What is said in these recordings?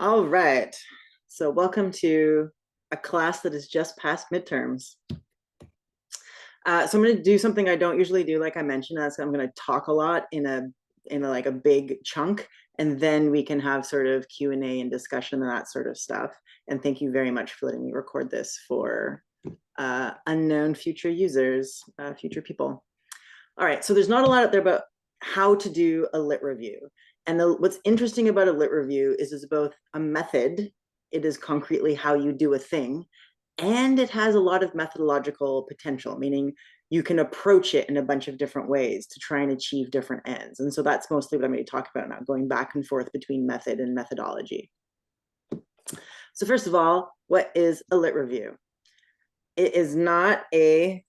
All right. So welcome to a class that is just past midterms. So I'm going to do something I don't usually do, like I mentioned. That's I'm going to talk a lot in a like a big chunk, and then we can have sort of Q&A and discussion and that sort of stuff. And thank you very much for letting me record this for unknown future users, future people. All right. So there's not a lot out there about how to do a lit review. And what's interesting about a lit review is it's both a method, it is concretely how you do a thing, and it has a lot of methodological potential, meaning you can approach it in a bunch of different ways to try and achieve different ends. And so that's mostly what I'm going to talk about now, going back and forth between method and methodology. So first of all, what is a lit review? It is not a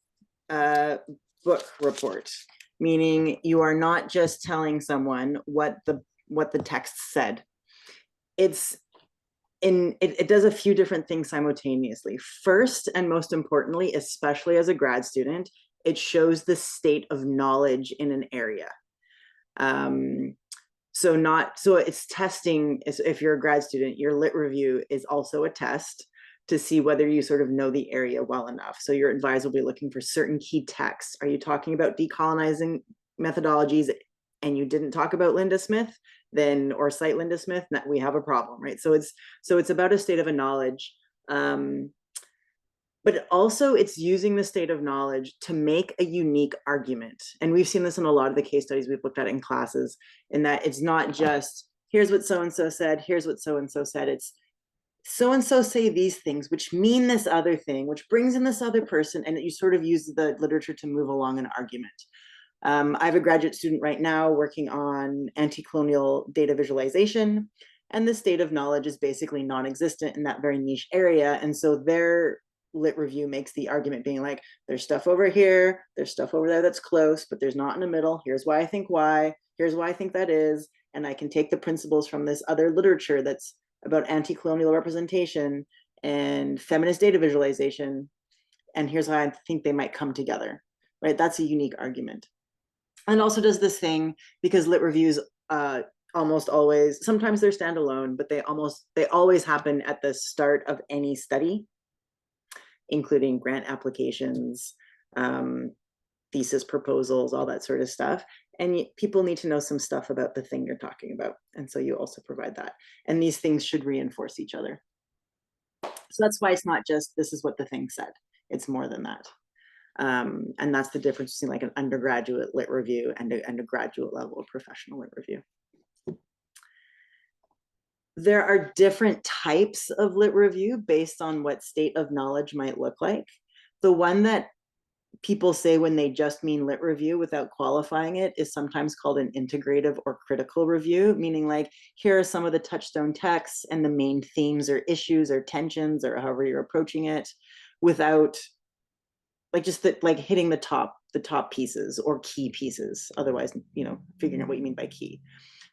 book report, meaning you are not just telling someone what the text said. It does a few different things simultaneously. First, and most importantly, especially as a grad student, it shows the state of knowledge in an area. So it's testing. If you're a grad student, your lit review is also a test to see whether you sort of know the area well enough. So your advisor will be looking for certain key texts. Are you talking about decolonizing methodologies and you didn't talk about Linda Smith, then, or cite Linda Smith, we have a problem, right? So it's about a state of a knowledge, but also it's using the state of knowledge to make a unique argument. And we've seen this in a lot of the case studies we've looked at in classes, in that it's not just, here's what so-and-so said, here's what so-and-so said. It's so-and-so say these things, which mean this other thing, which brings in this other person, and that you sort of use the literature to move along an argument. I have a graduate student right now working on anti-colonial data visualization, and the state of knowledge is basically non-existent in that very niche area. And so their lit review makes the argument being like, there's stuff over here, there's stuff over there that's close, but there's not in the middle. Here's why I think why, here's why I think that is, and I can take the principles from this other literature that's about anti-colonial representation and feminist data visualization, and here's how I think they might come together, right? That's a unique argument. And also does this thing, because lit reviews almost always, sometimes they're standalone, but they always happen at the start of any study, including grant applications, thesis proposals, all that sort of stuff. And people need to know some stuff about the thing you're talking about. And so you also provide that. And these things should reinforce each other. So that's why it's not just, this is what the thing said. It's more than that. And that's the difference between like an undergraduate lit review and a graduate level professional lit review. There are different types of lit review based on what state of knowledge might look like. The one that people say when they just mean lit review without qualifying it is sometimes called an integrative or critical review, meaning like, here are some of the touchstone texts and the main themes or issues or tensions or however you're approaching it, without like just like hitting the top pieces or key pieces. Otherwise, figuring out what you mean by key.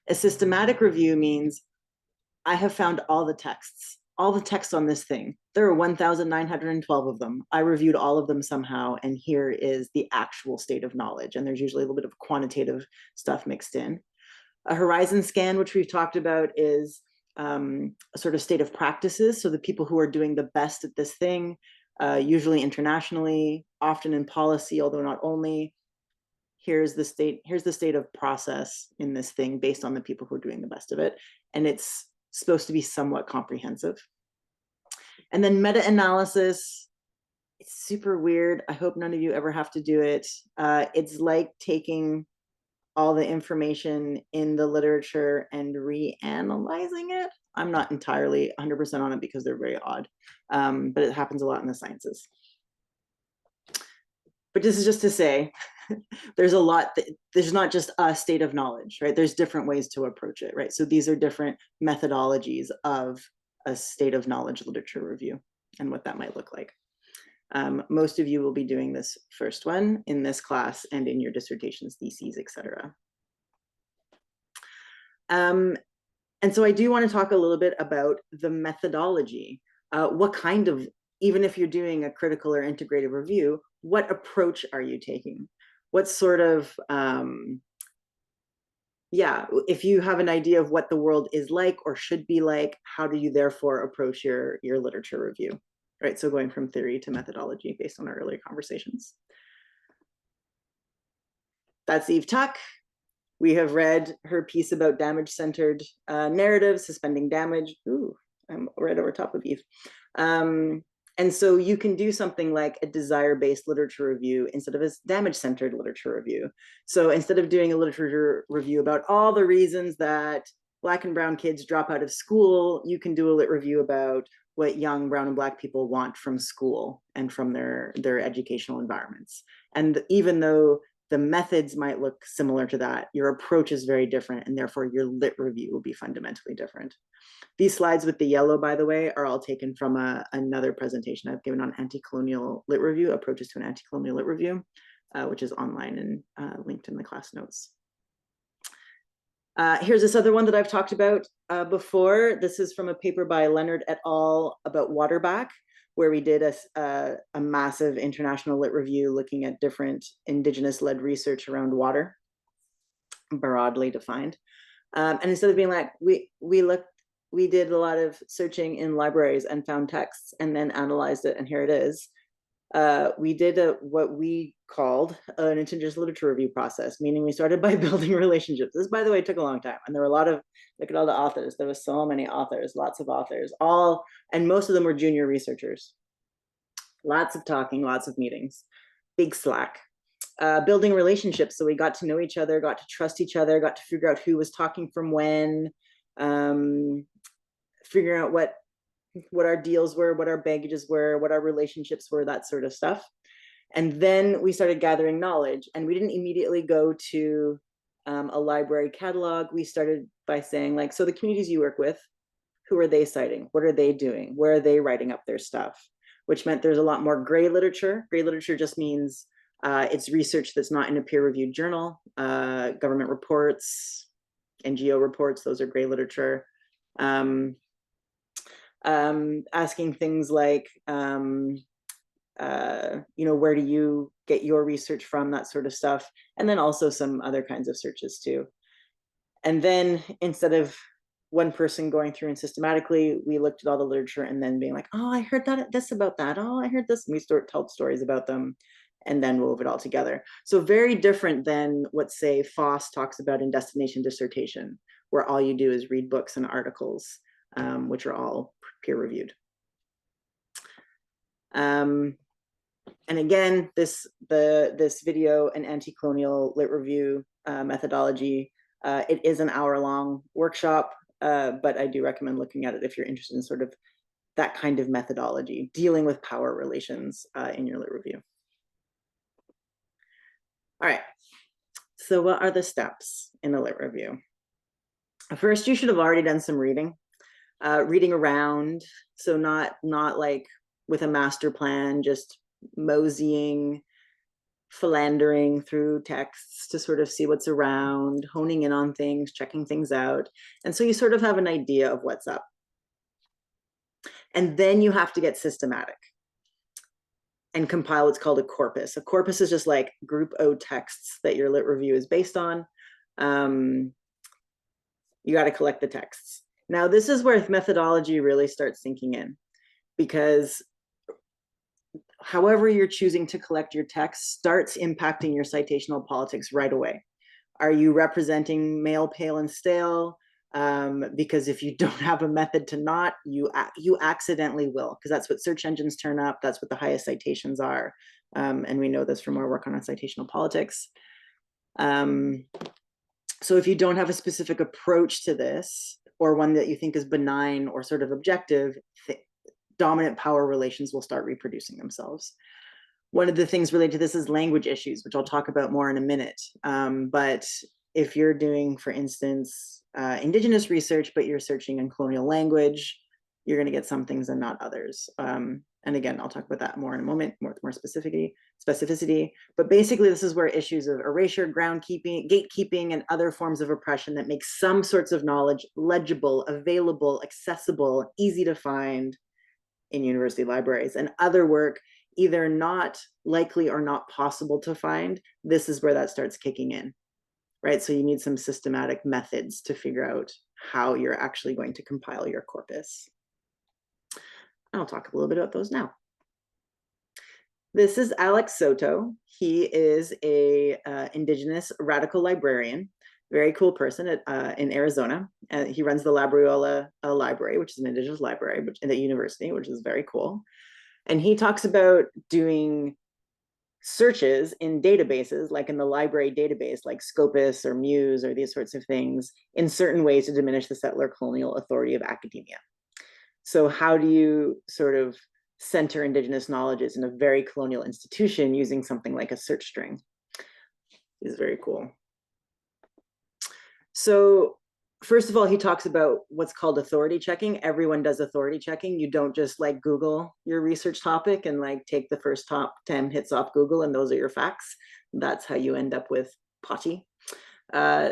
A systematic review means I have found all the texts on this thing. There are 1,912 of them. I reviewed all of them somehow, and here is the actual state of knowledge. And there's usually a little bit of quantitative stuff mixed in. A horizon scan, which we've talked about, is a sort of state of practices. So the people who are doing the best at this thing, usually internationally, often in policy, although not only. Here's the state of process in this thing based on the people who are doing the best of it. And it's supposed to be somewhat comprehensive. And then meta-analysis, it's super weird. I hope none of you ever have to do it. It's like taking all the information in the literature and reanalyzing it. I'm not entirely 100% on it because they're very odd, but it happens a lot in the sciences. But this is just to say, there's a lot, there's not just a state of knowledge, right? There's different ways to approach it, right? So these are different methodologies of a state of knowledge literature review and what that might look like. Most of you will be doing this first one in this class and in your dissertations, theses, etc. And so I do want to talk a little bit about the methodology. What kind of, even if you're doing a critical or integrative review, what approach are you taking? What sort of yeah, if you have an idea of what the world is like or should be like, how do you therefore approach your literature review? Right, so going from theory to methodology based on our earlier conversations. That's Eve Tuck. We have read her piece about damage-centered narratives, suspending damage. Ooh, I'm right over top of Eve. And so you can do something like a desire-based literature review instead of a damage-centered literature review. So instead of doing a literature review about all the reasons that Black and brown kids drop out of school, you can do a lit review about what young brown and Black people want from school and from their educational environments. And even though the methods might look similar to that, your approach is very different, and therefore your lit review will be fundamentally different. These slides with the yellow, by the way, are all taken from another presentation I've given on anti-colonial lit review, approaches to an anti-colonial lit review, which is online and linked in the class notes. Here's this other one that I've talked about before. This is from a paper by Leonard et al. About waterback, where we did a massive international lit review looking at different Indigenous-led research around water, broadly defined. And instead of being like, we did a lot of searching in libraries and found texts and then analyzed it, and here it is. We did what we called an Indigenous literature review process, meaning we started by building relationships. This, by the way, took a long time, and there were a lot of, look at all the authors. There was so many authors, lots of authors, and most of them were junior researchers. Lots of talking, lots of meetings, big slack. Building relationships, so we got to know each other, got to trust each other, got to figure out who was talking from when, figuring out what our deals were, what our baggages were, what our relationships were, that sort of stuff. And then we started gathering knowledge, and we didn't immediately go to a library catalog. We started by saying, like, so the communities you work with, who are they citing? What are they doing? Where are they writing up their stuff? Which meant there's a lot more gray literature. Gray literature just means it's research that's not in a peer-reviewed journal. Government reports, NGO reports, those are gray literature. Asking things like, where do you get your research from, that sort of stuff. And then also some other kinds of searches too. And then instead of one person going through and systematically, we looked at all the literature and then being like, oh, I heard this about that. Oh, I heard this. And we told stories about them and then wove it all together. So very different than what, say, Foss talks about in Destination Dissertation, where all you do is read books and articles, which are all peer-reviewed. And again, this video, an anti-colonial lit review methodology, it is an hour-long workshop, but I do recommend looking at it if you're interested in sort of that kind of methodology, dealing with power relations in your lit review. All right, so what are the steps in a lit review? First, you should have already done some reading. Reading around, so not like with a master plan, just moseying, philandering through texts to sort of see what's around, honing in on things, checking things out. And so you sort of have an idea of what's up. And then you have to get systematic and compile what's called a corpus. A corpus is just like group O texts that your lit review is based on. You got to collect the texts. Now, this is where methodology really starts sinking in, because however you're choosing to collect your text starts impacting your citational politics right away. Are you representing male, pale, and stale? Because if you don't have a method to not, you accidentally will, because that's what search engines turn up. That's what the highest citations are. And we know this from our work on citational politics. So if you don't have a specific approach to this, or one that you think is benign or sort of objective, dominant power relations will start reproducing themselves. One of the things related to this is language issues, which I'll talk about more in a minute. But if you're doing, for instance, Indigenous research, but you're searching in colonial language, you're going to get some things and not others. And again, I'll talk about that more in a moment, more specificity. But basically, this is where issues of erasure, groundkeeping, gatekeeping, and other forms of oppression that make some sorts of knowledge legible, available, accessible, easy to find in university libraries, and other work either not likely or not possible to find. This is where that starts kicking in. right? So you need some systematic methods to figure out how you're actually going to compile your corpus. I'll talk a little bit about those now. This is Alex Soto. He is a Indigenous radical librarian, very cool person in Arizona. He runs the Labriola Library, which is an Indigenous library at a university, which is very cool. And he talks about doing searches in databases, like in the library database, like Scopus or Muse or these sorts of things, in certain ways to diminish the settler colonial authority of academia. So how do you sort of center Indigenous knowledges in a very colonial institution using something like a search string? Is very cool. So first of all, he talks about what's called authority checking. Everyone does authority checking. You don't just like Google your research topic and like take the first top 10 hits off Google and those are your facts. That's how you end up with potty.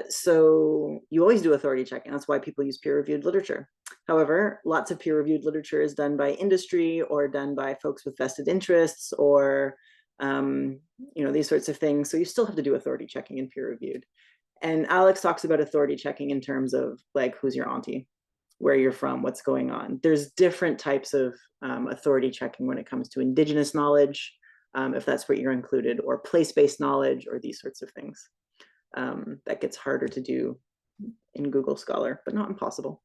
So you always do authority checking. That's why people use peer-reviewed literature. However, lots of peer-reviewed literature is done by industry or done by folks with vested interests or these sorts of things. So you still have to do authority checking in peer-reviewed. And Alex talks about authority checking in terms of like, who's your auntie, where you're from, what's going on. There's different types of authority checking when it comes to Indigenous knowledge, if that's what you're included, or place-based knowledge, or these sorts of things. That gets harder to do in Google Scholar, but not impossible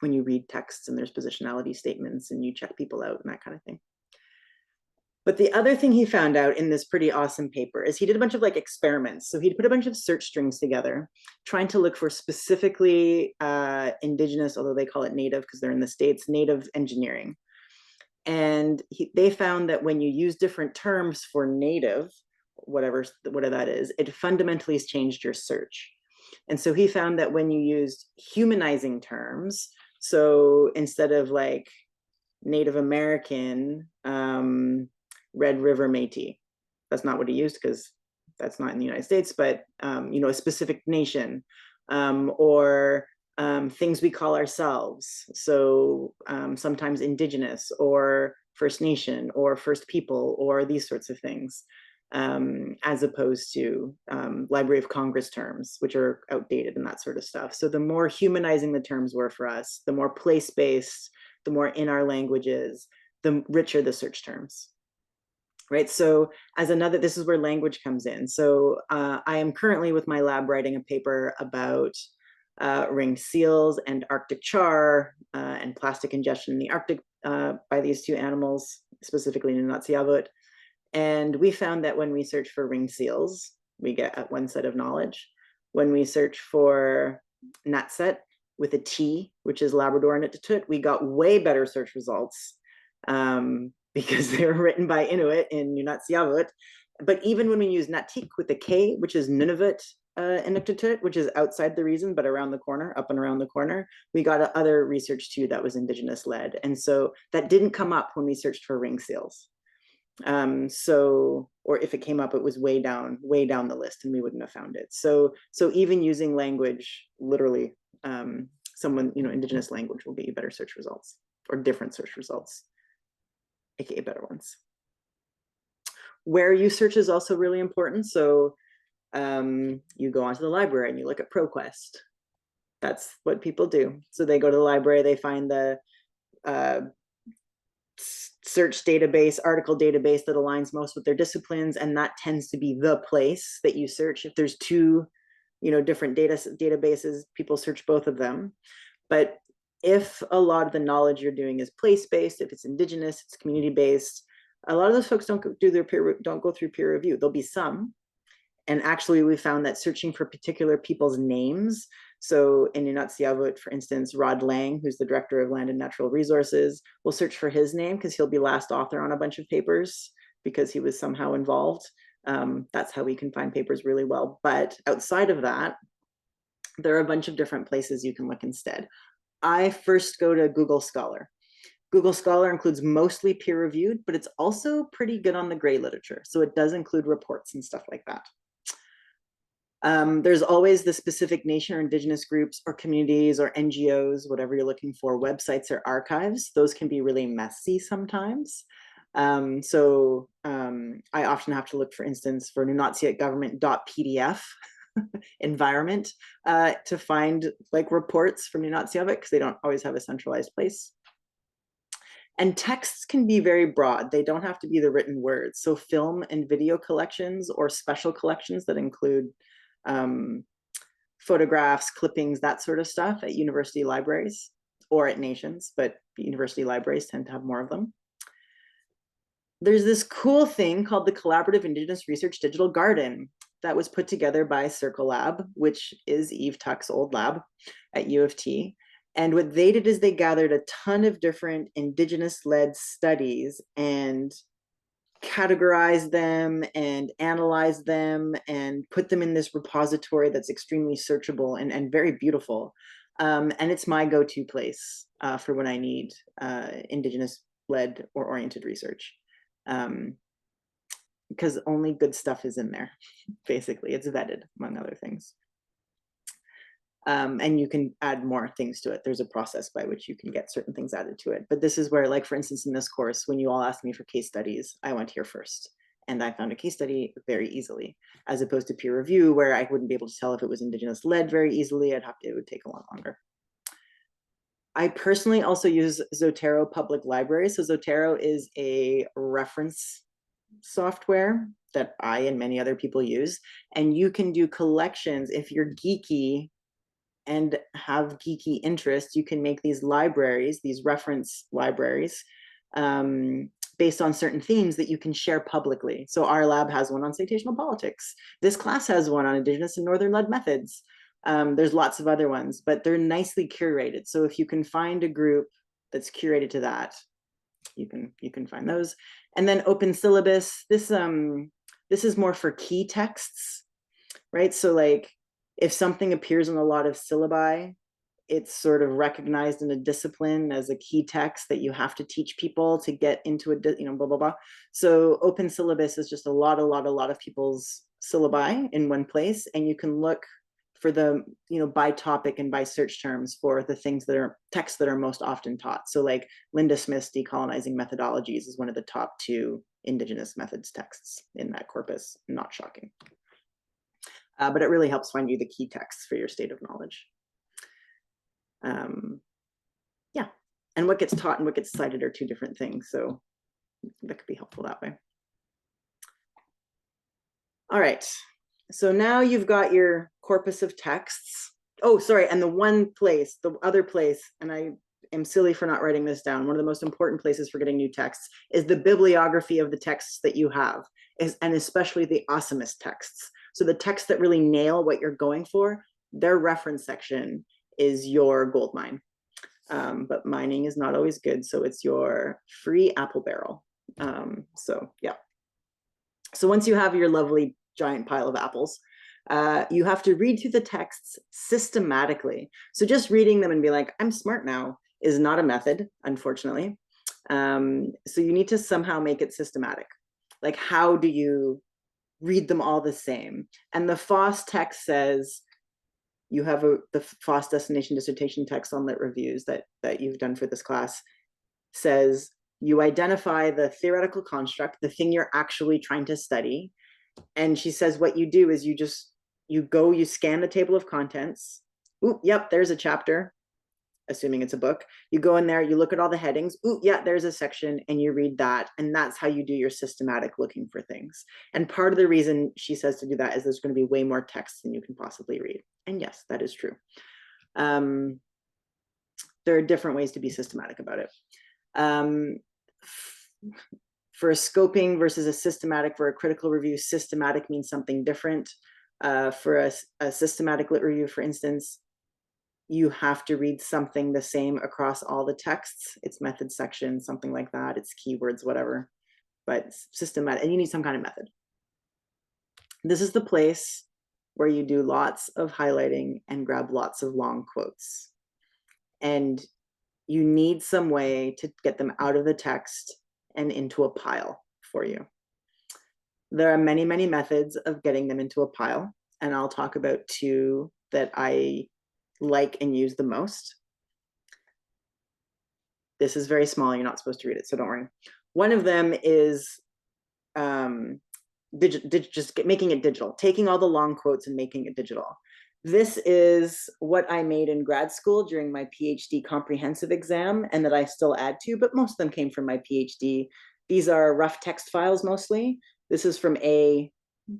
when you read texts and there's positionality statements and you check people out and that kind of thing. But the other thing he found out in this pretty awesome paper is he did a bunch of like experiments. So he'd put a bunch of search strings together, trying to look for specifically Indigenous, although they call it native because they're in the States, native engineering. And they found that when you use different terms for native, whatever that is, it fundamentally has changed your search. And so he found that when you used humanizing terms, so instead of like Native American, Red River Métis, that's not what he used because that's not in the United States, but a specific nation, or things we call ourselves. So sometimes Indigenous or First Nation or First People or these sorts of things, as opposed to Library of Congress terms, which are outdated and that sort of stuff. So the more humanizing the terms were for us, the more place-based, the more in our languages, the richer the search terms. Right, so this is where language comes in. So I am currently with my lab writing a paper about ringed seals and Arctic char and plastic ingestion in the Arctic by these two animals, specifically Nunatsiavut. And we found that when we search for ringed seals, we get one set of knowledge. When we search for Natset with a T, which is Labrador and Inuttitut, we got way better search results because they were written by Inuit in Nunatsiavut. But even when we use Natik with a K, which is Nunavut Inuktitut, which is outside the region, but around the corner, up and around the corner, we got other research too that was Indigenous-led. And so that didn't come up when we searched for ring seals. Or if it came up, it was way down the list and we wouldn't have found it. So even using language, literally, Indigenous language will get you better search results or different search results, aka better ones. Where you search is also really important. So you go onto the library and you look at ProQuest. That's what people do. So they go to the library, they find the search database, article database that aligns most with their disciplines, and that tends to be the place that you search. If there's two, different databases, people search both of them. But if a lot of the knowledge you're doing is place-based, if it's Indigenous, it's community-based, a lot of those folks don't go through peer review. There'll be some. And actually, we found that searching for particular people's names, so in Nunatsiavut, for instance, Rod Lang, who's the director of Land and Natural Resources, will search for his name because he'll be last author on a bunch of papers because he was somehow involved. That's how we can find papers really well. But outside of that, there are a bunch of different places you can look instead. I first go to Google Scholar. Google Scholar includes mostly peer-reviewed, but it's also pretty good on the gray literature. So it does include reports and stuff like that. There's always the specific nation or Indigenous groups or communities or NGOs, whatever you're looking for, websites or archives. Those can be really messy sometimes. I often have to look, for instance, for Nunatsiat government.pdf environment to find like reports from Iñupiaq because they don't always have a centralized place. And texts can be very broad. They don't have to be the written words. So film and video collections or special collections that include photographs, clippings, that sort of stuff at university libraries or at nations, but university libraries tend to have more of them. There's this cool thing called the Collaborative Indigenous Research Digital Garden that was put together by Circle Lab, which is Eve Tuck's old lab at U of T. And what they did is they gathered a ton of different Indigenous-led studies and categorized them and analyzed them and put them in this repository that's extremely searchable and very beautiful. And it's my go-to place for when I need Indigenous-led or oriented research. Because only good stuff is in there, basically. It's vetted, among other things. And you can add more things to it. There's a process by which you can get certain things added to it. But this is where, like, for instance, in this course, when you all asked me for case studies, I went here first. And I found a case study very easily, as opposed to peer review, where I wouldn't be able to tell if it was Indigenous-led very easily. It would take a lot longer. I personally also use Zotero Public Library. So Zotero is a reference software that I and many other people use. And you can do collections. If you're geeky and have geeky interests, you can make these libraries, these reference libraries, based on certain themes that you can share publicly. So our lab has one on citational politics. This class has one on Indigenous and Northern-led methods. There's lots of other ones, but they're nicely curated. So if you can find a group that's curated to that, you can find those. And then open syllabus. This is more for key texts, right? So like if something appears in a lot of syllabi, it's sort of recognized in a discipline as a key text that you have to teach people to get into a, blah, blah, blah. So open syllabus is just a lot of people's syllabi in one place. And you can look for the, by topic and by search terms for the things that are texts that are most often taught. So like Linda Smith's Decolonizing Methodologies is one of the top 2 Indigenous methods texts in that corpus. Not shocking. But it really helps find you the key texts for your state of knowledge. Yeah, and what gets taught and what gets cited are 2 different things. So that could be helpful that way. All right, so now you've got your corpus of texts. Oh, sorry, and the other place, and I am silly for not writing this down, one of the most important places for getting new texts is the bibliography of the texts that you have, and especially the awesomest texts. So the texts that really nail what you're going for, their reference section is your gold mine. But mining is not always good, so it's your free apple barrel. So yeah. So once you have your lovely giant pile of apples, you have to read through the texts systematically. So just reading them and be like, I'm smart now, is not a method, unfortunately. So you need to somehow make it systematic. Like, how do you read them all the same? And the FOSS text says, you have the FOSS destination dissertation text on lit reviews that you've done for this class says you identify the theoretical construct, the thing you're actually trying to study. And she says what you do is you scan the table of contents. Ooh, yep, there's a chapter, assuming it's a book. You go in there, you look at all the headings. Ooh, yeah, there's a section, and you read that. And that's how you do your systematic looking for things. And part of the reason she says to do that is there's going to be way more text than you can possibly read. And yes, that is true. There are different ways to be systematic about it. For a scoping versus a systematic, for a critical review, systematic means something different. For a systematic lit review, for instance, you have to read something the same across all the texts. It's method section, something like that. It's keywords, whatever, but systematic, and you need some kind of method. This is the place where you do lots of highlighting and grab lots of long quotes. And you need some way to get them out of the text and into a pile for you. There are many, many methods of getting them into a pile, and I'll talk about 2 that I like and use the most. This is very small, you're not supposed to read it, so don't worry. One of them is making it digital, taking all the long quotes and making it digital. This is what I made in grad school during my PhD comprehensive exam, and that I still add to, but most of them came from my PhD. These are rough text files mostly. This is from A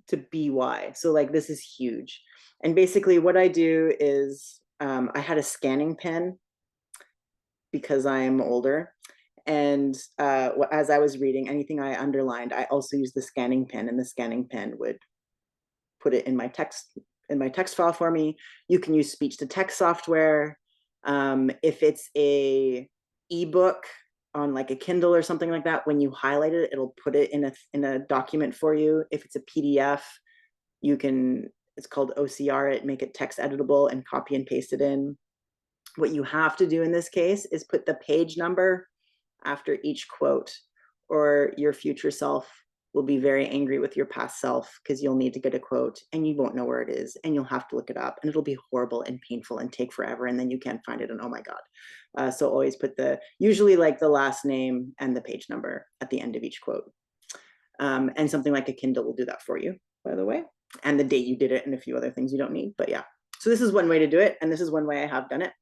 to BY. So like this is huge. And basically what I do is I had a scanning pen because I'm older. And as I was reading, anything I underlined, I also used the scanning pen, and the scanning pen would put it in my text file for me. You can use speech to text software. If it's a ebook on like a Kindle or something like that, when you highlight it, it'll put it in a document for you. If it's a PDF, you can, it's called OCR it, make it text editable and copy and paste it in. What you have to do in this case is put the page number after each quote, or your future self will be very angry with your past self because you'll need to get a quote and you won't know where it is and you'll have to look it up and it'll be horrible and painful and take forever and then you can't find it and oh my God. So always put usually like the last name and the page number at the end of each quote. And something like a Kindle will do that for you, by the way, and the date you did it and a few other things you don't need, but yeah. So this is one way to do it, and this is one way I have done it.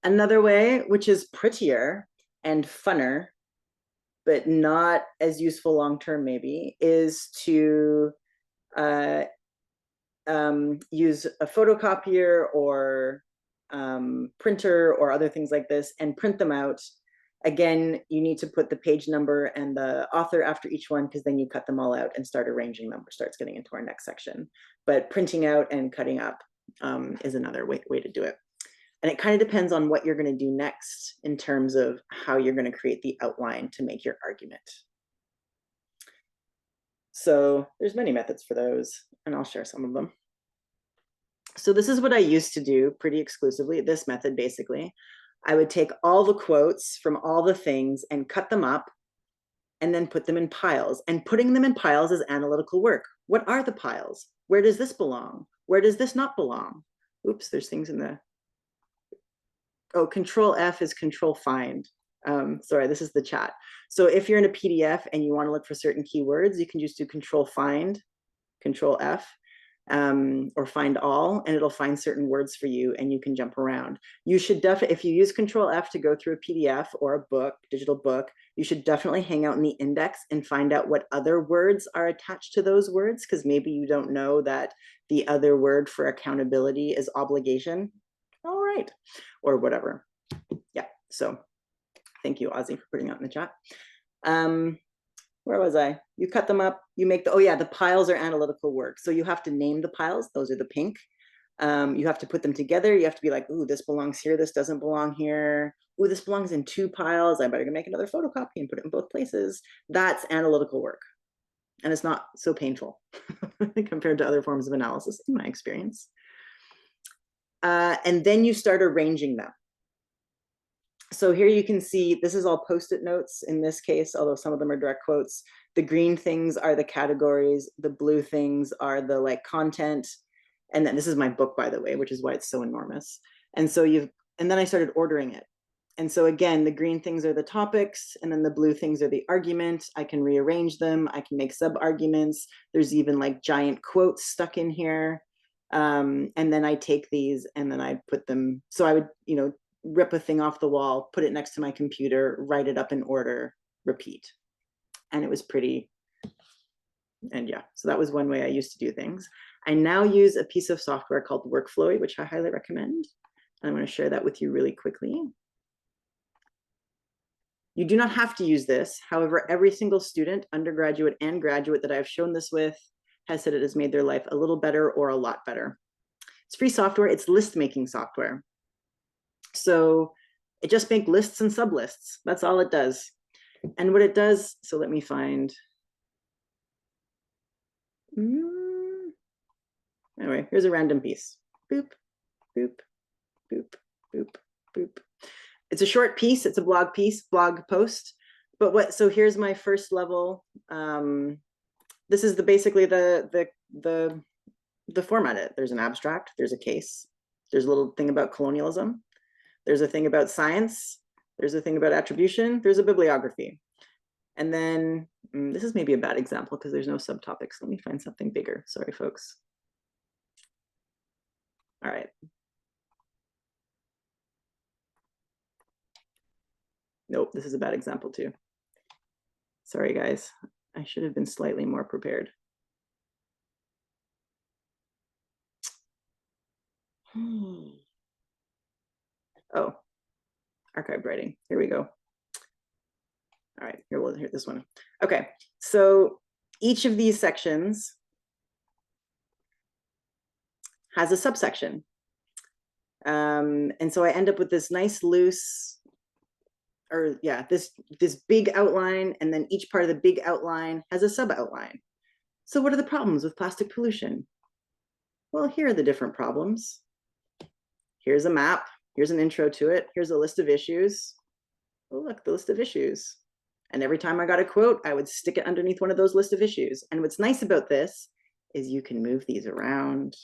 Another way, which is prettier and funner, but not as useful long-term maybe, is to use a photocopier or printer or other things like this and print them out. Again, you need to put the page number and the author after each one because then you cut them all out and start arranging them, which starts getting into our next section. But printing out and cutting up is another way to do it. And it kind of depends on what you're going to do next in terms of how you're going to create the outline to make your argument. So there's many methods for those, and I'll share some of them. So this is what I used to do pretty exclusively, this method basically. I would take all the quotes from all the things and cut them up and then put them in piles. And putting them in piles is analytical work. What are the piles? Where does this belong? Where does this not belong? Oops, there's things in the... Oh, Control F is Control Find. Sorry, this is the chat. So if you're in a PDF and you want to look for certain keywords, you can just do Control Find, Control F, or Find All, and it'll find certain words for you and you can jump around. You should definitely, if you use Control F to go through a PDF or a book, digital book, you should definitely hang out in the index and find out what other words are attached to those words, because maybe you don't know that the other word for accountability is obligation. All right, or whatever. Yeah, so thank you, Ozzy, for putting that in the chat. Where was I? You cut them up, you make the, oh yeah, the piles are analytical work. So you have to name the piles, those are the pink. You have to put them together. You have to be like, ooh, this belongs here, this doesn't belong here. Ooh, this belongs in 2 piles. I better go make another photocopy and put it in both places. That's analytical work. And it's not so painful compared to other forms of analysis, in my experience. And then you start arranging them. So here you can see, this is all post-it notes in this case, although some of them are direct quotes. The green things are the categories, the blue things are the like content. And then this is my book, by the way, which is why it's so enormous. And so and then I started ordering it. And so again, the green things are the topics, and then the blue things are the argument. I can rearrange them. I can make sub-arguments. There's even like giant quotes stuck in here. And then I take these and then I put them, so I would, rip a thing off the wall, put it next to my computer, write it up in order, repeat. And it was pretty, and yeah, so that was one way I used to do things. I now use a piece of software called Workflowy, which I highly recommend. I'm going to share that with you really quickly. You do not have to use this. However, every single student, undergraduate and graduate that I've shown this with has said it has made their life a little better or a lot better. It's free software. It's list making software. So it just makes lists and sublists. That's all it does. And what it does, so let me find. Anyway, here's a random piece. Boop, boop, boop, boop, boop. It's a short piece. It's a blog piece, blog post. But so here's my first level. This is basically the format. There's an abstract. There's a case. There's a little thing about colonialism. There's a thing about science. There's a thing about attribution. There's a bibliography. And then This is maybe a bad example because there's no subtopics. Let me find something bigger. Sorry, folks. All right. Nope, this is a bad example too. Sorry, guys. I should have been slightly more prepared. Oh, archived writing. Here we go. All right, here we'll hear this one. Okay, so each of these sections has a subsection. And so I end up with this nice loose, or yeah, this big outline, and then each part of the big outline has a sub outline. So what are the problems with plastic pollution? Well, here are the different problems. Here's a map. Here's an intro to it. Here's a list of issues. Oh, look, the list of issues. And every time I got a quote, I would stick it underneath one of those list of issues. And what's nice about this is you can move these around.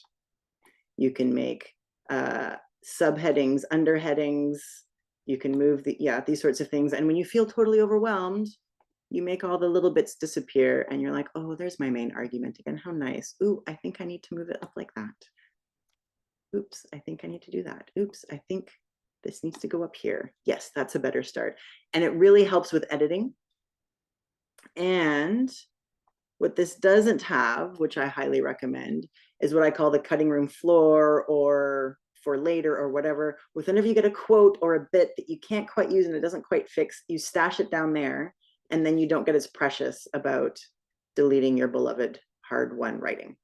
You can make subheadings, underheadings. You can move these sorts of things. And when you feel totally overwhelmed, you make all the little bits disappear and you're like, oh, there's my main argument again. How nice. Ooh, I think I need to move it up like that. Oops, I think I need to do that. Oops, I think this needs to go up here. Yes, that's a better start. And it really helps with editing. And what this doesn't have, which I highly recommend, is what I call the cutting room floor, or for later or whatever. Whenever you get a quote or a bit that you can't quite use and it doesn't quite fix, you stash it down there, and then you don't get as precious about deleting your beloved hard-won writing,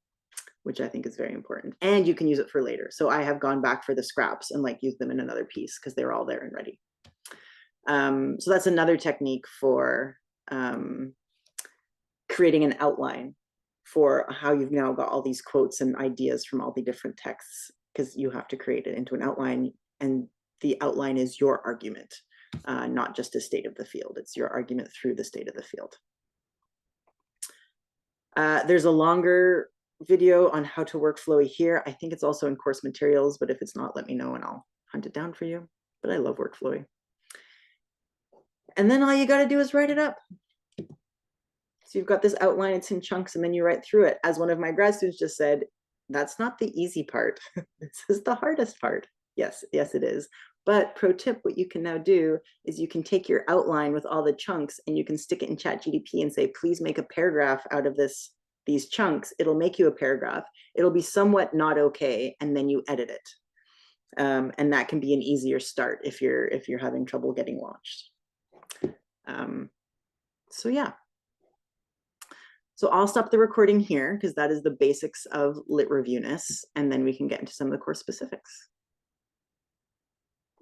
which I think is very important. And you can use it for later. So I have gone back for the scraps and like use them in another piece because they're all there and ready. So that's another technique for creating an outline for how you've now got all these quotes and ideas from all the different texts, because you have to create it into an outline, and the outline is your argument, not just a state of the field. It's your argument through the state of the field. There's a longer video on how to work flowy here. I think it's also in course materials, but if it's not, let me know and I'll hunt it down for you. But I love work flowy. And then all you got to do is write it up. So you've got this outline, it's in chunks, and then you write through it. As one of my grad students just said, that's not the easy part. This is the hardest part. Yes, yes, it is. But pro tip, what you can now do is you can take your outline with all the chunks and you can stick it in ChatGPT and say, please make a paragraph out of these chunks. It'll make you a paragraph. It'll be somewhat not okay, and then you edit it. And that can be an easier start if you're having trouble getting launched. So yeah. So I'll stop the recording here because that is the basics of lit reviewiness, and then we can get into some of the course specifics.